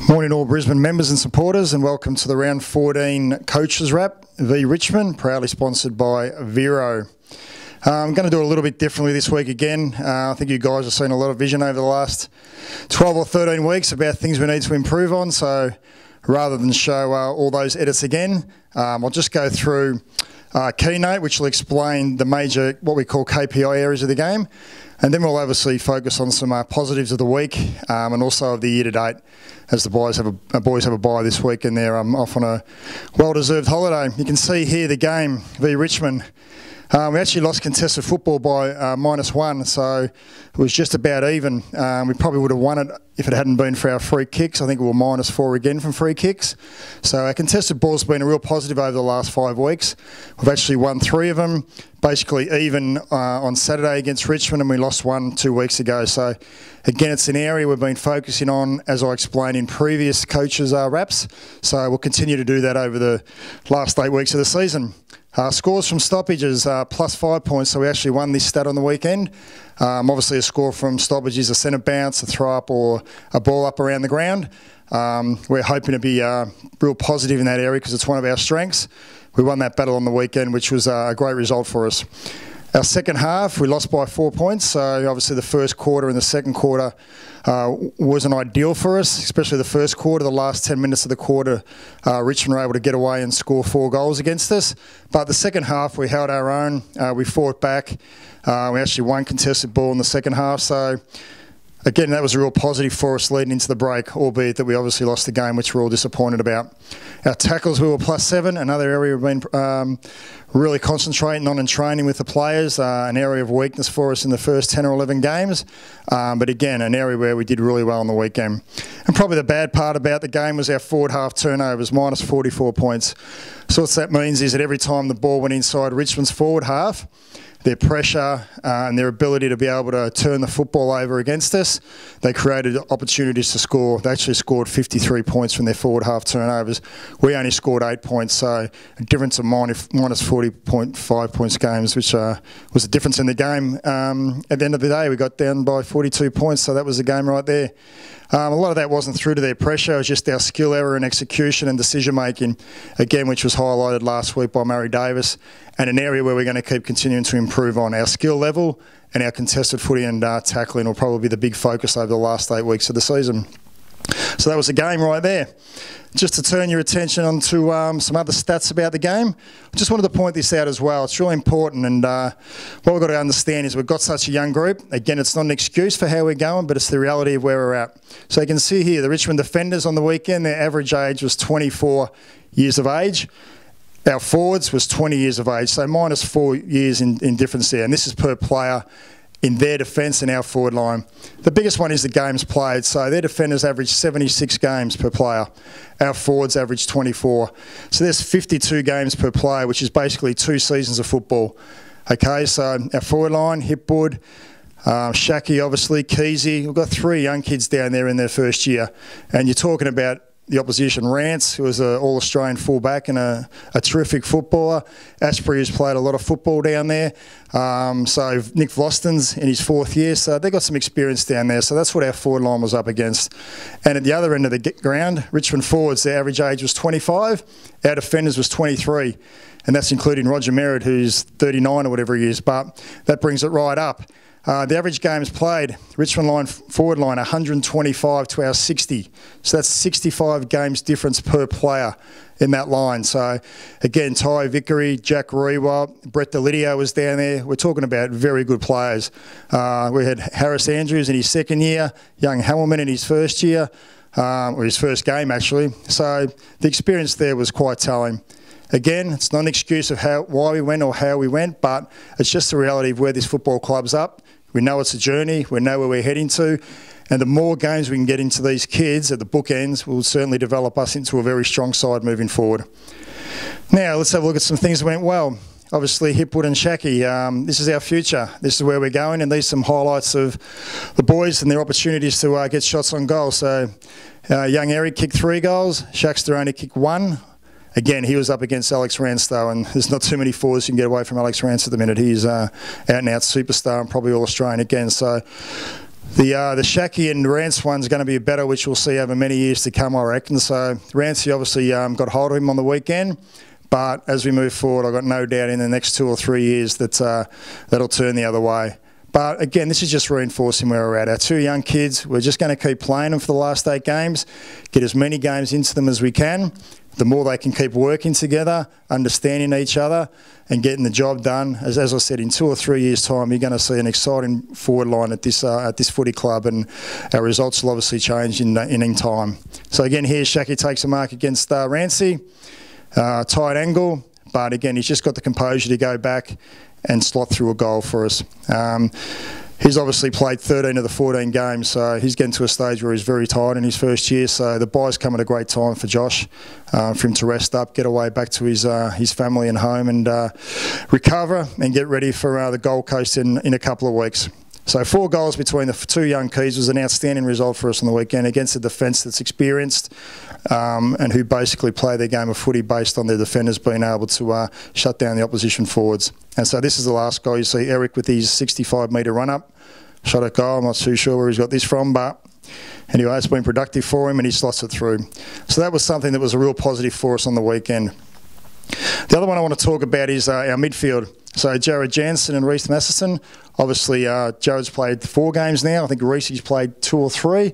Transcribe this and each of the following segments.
Morning all Brisbane members and supporters, and welcome to the round 14 coaches wrap v Richmond, proudly sponsored by Vero. I'm going to do it a little bit differently this week again. I think you guys have seen a lot of vision over the last 12 or 13 weeks about things we need to improve on, so rather than show all those edits again, I'll just go through keynote, which will explain the major, what we call KPI areas of the game, and then we'll obviously focus on some positives of the week and also of the year to date, as the boys have a bye this week and they're off on a well-deserved holiday. You can see here the game v Richmond. We actually lost contested football by -1, so it was just about even. We probably would have won it if it hadn't been for our free kicks. I think we were -4 again from free kicks. So our contested ball's been a real positive over the last 5 weeks. We've actually won 3 of them, basically even on Saturday against Richmond, and we lost 1 2 weeks ago. So again, it's an area we've been focusing on, as I explained in previous coaches' wraps. So we'll continue to do that over the last 8 weeks of the season. Scores from stoppages, +5 points, so we actually won this stat on the weekend. Obviously a score from stoppages, a centre bounce, a throw up or a ball up around the ground. We're hoping to be real positive in that area because it's one of our strengths. We won that battle on the weekend, which was a great result for us. Our second half, we lost by 4 points, so obviously the first quarter and the second quarter wasn't ideal for us, especially the first quarter. The last 10 minutes of the quarter, Richmond were able to get away and score 4 goals against us. But the second half, we held our own, we fought back. We actually won contested ball in the second half, so again, that was a real positive for us leading into the break, albeit that we obviously lost the game, which we're all disappointed about. Our tackles, we were +7, another area we've been really concentrating on and training with the players, an area of weakness for us in the first 10 or 11 games, but again, an area where we did really well on the weekend. And probably the bad part about the game was our forward half turnovers, -44 points. So what that means is that every time the ball went inside Richmond's forward half, their pressure and their ability to be able to turn the football over against us, they created opportunities to score. They actually scored 53 points from their forward half turnovers. We only scored 8 points, so a difference of -40.5 points games, which was a difference in the game. At the end of the day, we got down by 42 points, so that was the game right there. A lot of that wasn't through to their pressure, it was just our skill error and execution and decision making, again, which was highlighted last week by Murray Davis, and an area where we're going to keep continuing to improve on. Our skill level and our contested footy and tackling will probably be the big focus over the last 8 weeks of the season. So that was the game right there. Just to turn your attention onto some other stats about the game, I just wanted to point this out as well. It's really important, and what we've got to understand is we've got such a young group. Again, it's not an excuse for how we're going, but it's the reality of where we're at. So you can see here, the Richmond defenders on the weekend, their average age was 24 years of age. Our forwards was 20 years of age, so -4 years in difference there, and this is per player in their defence and our forward line. The biggest one is the games played, so their defenders average 76 games per player. Our forwards average 24. So there's 52 games per player, which is basically 2 seasons of football. Okay, so our forward line, Hipwood, Shaki obviously, Keezy, we've got 3 young kids down there in their first year, and you're talking about the opposition, Rance, who was an all-Australian fullback and a terrific footballer. Ashbury has played a lot of football down there. So Nick Voston's in his 4th year, so they've got some experience down there. So that's what our forward line was up against. And at the other end of the ground, Richmond forwards, their average age was 25. Our defenders was 23. And that's including Roger Merritt, who's 39 or whatever he is. But that brings it right up. The average games played, Richmond line forward line 125 to our 60. So that's 65 games difference per player in that line. So again, Ty Vickery, Jack Rewa, Brett Delidio was down there. We're talking about very good players. We had Harris Andrews in his 2nd year, young Hamilman in his 1st year, or his 1st game actually. So the experience there was quite telling. Again, it's not an excuse of why we went or how we went, but it's just the reality of where this football club's up. We know it's a journey, we know where we're heading to, and the more games we can get into these kids at the bookends will certainly develop us into a very strong side moving forward. Now, let's have a look at some things that went well. Obviously, Hipwood and Shaki, this is our future. This is where we're going, and these are some highlights of the boys and their opportunities to get shots on goal. So, young Eric kicked 3 goals, Shaxter only kicked 1. Again, he was up against Alex Rance though, and there's not too many forwards you can get away from Alex Rance at the minute. He's out and out superstar and probably all Australian again. So The Shacky and Rance one's going to be a battle which we'll see over many years to come, I reckon. So Rance obviously got hold of him on the weekend, but as we move forward, I've got no doubt in the next 2 or 3 years that that'll turn the other way. But again, this is just reinforcing where we're at. Our 2 young kids, we're just going to keep playing them for the last 8 games, get as many games into them as we can. The more they can keep working together, understanding each other and getting the job done. As I said, in 2 or 3 years' time, you're going to see an exciting forward line at this footy club, and our results will obviously change in time. So again, here Shacky takes a mark against Rancy, tight angle, but again, he's just got the composure to go back and slot through a goal for us. He's obviously played 13 of the 14 games, so he's getting to a stage where he's very tired in his first year. So the bye's come at a great time for Josh, for him to rest up, get away back to his family and home, and recover and get ready for the Gold Coast in a couple of weeks. So 4 goals between the 2 young keys was an outstanding result for us on the weekend against a defence that's experienced and who basically play their game of footy based on their defenders being able to shut down the opposition forwards. And so this is the last goal. You see Eric with his 65-metre run-up, shot at goal. I'm not too sure where he's got this from, but anyway, it's been productive for him and he slots it through. So that was something that was a real positive for us on the weekend. The other one I want to talk about is our midfield. So Jared Jansen and Reece Masterson. Obviously, Jared's played 4 games now. I think Reece's played 2 or 3.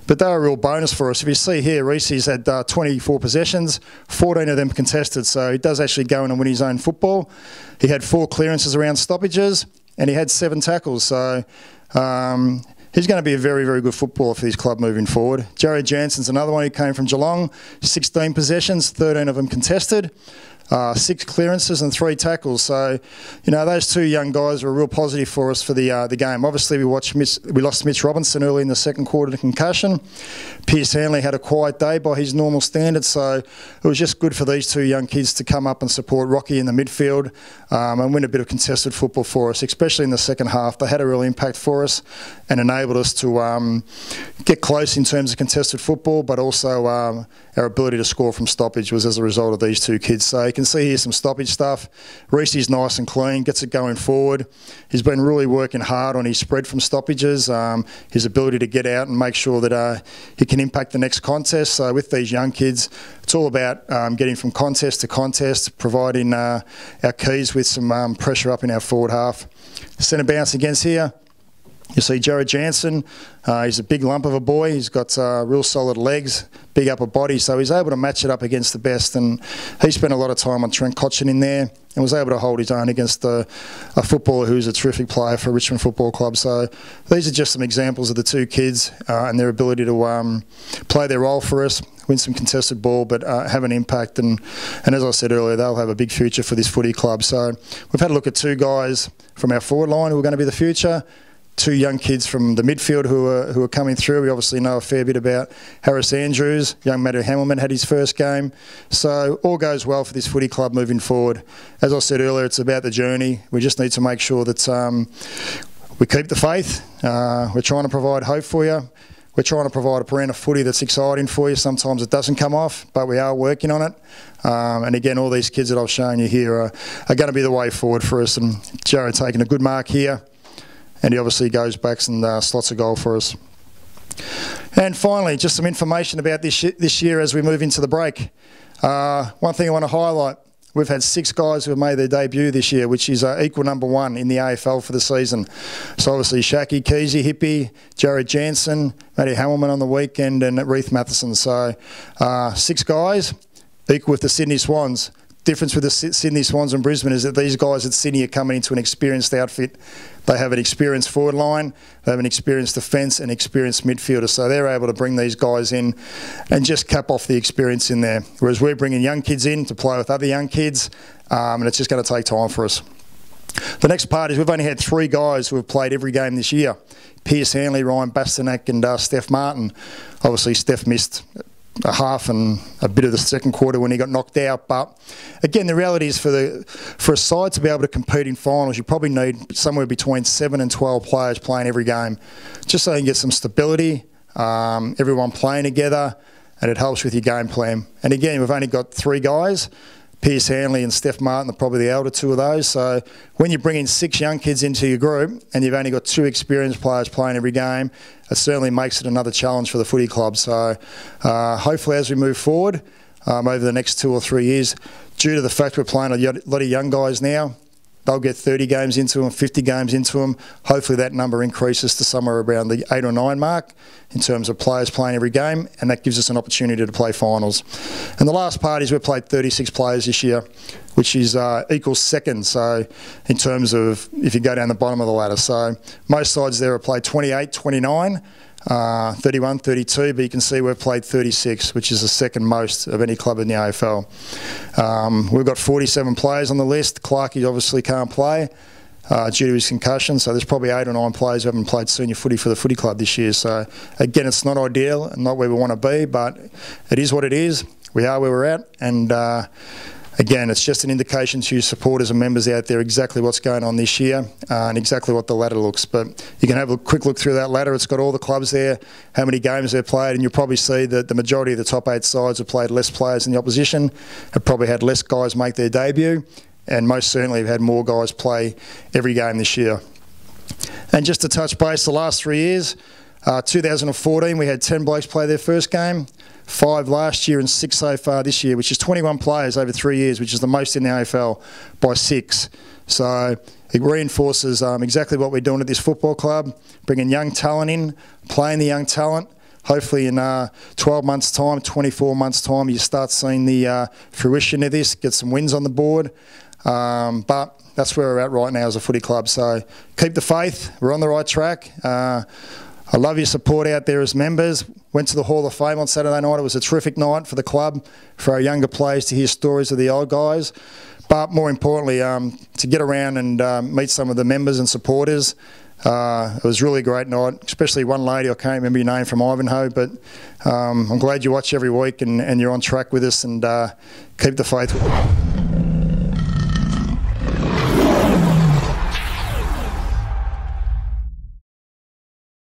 But they're a real bonus for us. If you see here, Reece's had 24 possessions, 14 of them contested. So he does actually go in and win his own football. He had 4 clearances around stoppages and he had 7 tackles. So he's going to be a very, very good footballer for this club moving forward. Jared Jansen's another one who came from Geelong. 16 possessions, 13 of them contested. 6 clearances and 3 tackles. So, you know, those 2 young guys were a real positive for us for the game. Obviously, we lost Mitch Robinson early in the second quarter to concussion. Pierce Hanley had a quiet day by his normal standards, so it was just good for these 2 young kids to come up and support Rocky in the midfield and win a bit of contested football for us, especially in the second half. They had a real impact for us and enabled us to get close in terms of contested football, but also our ability to score from stoppage was as a result of these 2 kids. So you can see here some stoppage stuff. Reece's nice and clean, gets it going forward. He's been really working hard on his spread from stoppages, his ability to get out and make sure that he can impact the next contest. So with these young kids, it's all about getting from contest to contest, providing our keys with some pressure up in our forward half. Centre bounce against here. You see Jared Jansen, he's a big lump of a boy. He's got real solid legs, big upper body, so he's able to match it up against the best. And he spent a lot of time on Trent Cotchin in there and was able to hold his own against a footballer who's a terrific player for Richmond Football Club. So these are just some examples of the 2 kids and their ability to play their role for us, win some contested ball, but have an impact. And as I said earlier, they'll have a big future for this footy club. So we've had a look at 2 guys from our forward line who are going to be the future. 2 young kids from the midfield who are coming through. We obviously know a fair bit about Harris Andrews. Young Matthew Hamilman had his first game. So all goes well for this footy club moving forward. As I said earlier, it's about the journey. We just need to make sure that we keep the faith. We're trying to provide hope for you. We're trying to provide a brand of footy that's exciting for you. Sometimes it doesn't come off, but we are working on it. And again, all these kids that I've shown you here are going to be the way forward for us. And Jared taking a good mark here. And he obviously goes back and slots a goal for us. And finally, just some information about this year as we move into the break. One thing I want to highlight, we've had 6 guys who have made their debut this year, which is equal number 1 in the AFL for the season. So obviously Shacky, Keezy, Hippie, Jared Jansen, Matty Hamilman on the weekend, and Reece Matheson. So 6 guys, equal with the Sydney Swans. Difference with the Sydney Swans and Brisbane is that these guys at Sydney are coming into an experienced outfit. They have an experienced forward line, they have an experienced defence and experienced midfielder, so they're able to bring these guys in and just cap off the experience in there. Whereas we're bringing young kids in to play with other young kids, and it's just going to take time for us. The next part is we've only had 3 guys who have played every game this year. Pierce Hanley, Ryan Bastanak and Steph Martin. Obviously Steph missed a half and a bit of the second quarter when he got knocked out, but again, the reality is for a side to be able to compete in finals, you probably need somewhere between 7 and 12 players playing every game, just so you can get some stability, everyone playing together, and it helps with your game plan. And again, we've only got 3 guys, Pierce Hanley and Steph Martin are probably the elder two of those. So when you bring in 6 young kids into your group and you've only got 2 experienced players playing every game, it certainly makes it another challenge for the footy club. So hopefully as we move forward over the next 2 or 3 years, due to the fact we're playing a lot of young guys now, they'll get 30 games into them, 50 games into them. Hopefully that number increases to somewhere around the 8 or 9 mark in terms of players playing every game, and that gives us an opportunity to play finals. And the last part is we've played 36 players this year, which is equals second, so in terms of if you go down the bottom of the ladder. So most sides there have played 28, 29, 31, 32, but you can see we've played 36, which is the second most of any club in the AFL. We've got 47 players on the list. Clarkey obviously can't play due to his concussion, so there's probably 8 or 9 players who haven't played senior footy for the footy club this year. So again, it's not ideal and not where we want to be, but it is what it is. We are where we're at, and again, it's just an indication to you supporters and members out there exactly what's going on this year and exactly what the ladder looks. But you can have a quick look through that ladder. It's got all the clubs there, how many games they've played, and you'll probably see that the majority of the top 8 sides have played less players than the opposition, have probably had less guys make their debut, and most certainly have had more guys play every game this year. And just to touch base, the last 3 years, 2014 we had 10 blokes play their first game, 5 last year and 6 so far this year, which is 21 players over 3 years, which is the most in the AFL by 6. So it reinforces exactly what we're doing at this football club, bringing young talent in, playing the young talent. Hopefully in 12 months' time, 24 months' time, you start seeing the fruition of this, get some wins on the board. But that's where we're at right now as a footy club. So keep the faith. We're on the right track. I love your support out there as members. Went to the Hall of Fame on Saturday night. It was a terrific night for the club, for our younger players to hear stories of the old guys. But more importantly, to get around and meet some of the members and supporters. It was really a great night, especially one lady, I can't remember your name, from Ivanhoe, but I'm glad you watch every week and you're on track with us, and keep the faith.